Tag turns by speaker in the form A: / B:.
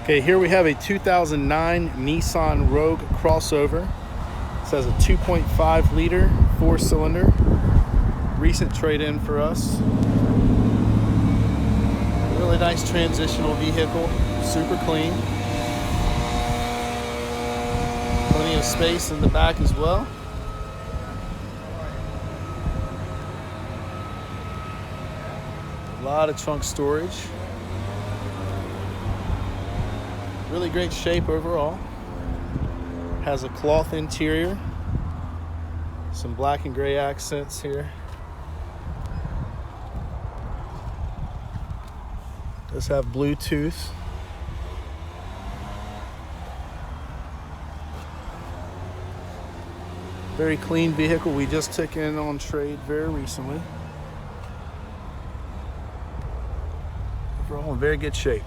A: Okay, here we have a 2009 Nissan Rogue crossover. This has a 2.5 liter 4-cylinder. Recent trade-in for us. Really nice transitional vehicle, super clean. Plenty of space in the back as well. A lot of trunk storage. Really great shape overall. Has a cloth interior. Some black and gray accents here. Does have Bluetooth. Very clean vehicle. We just took in on trade very recently. Overall in very good shape.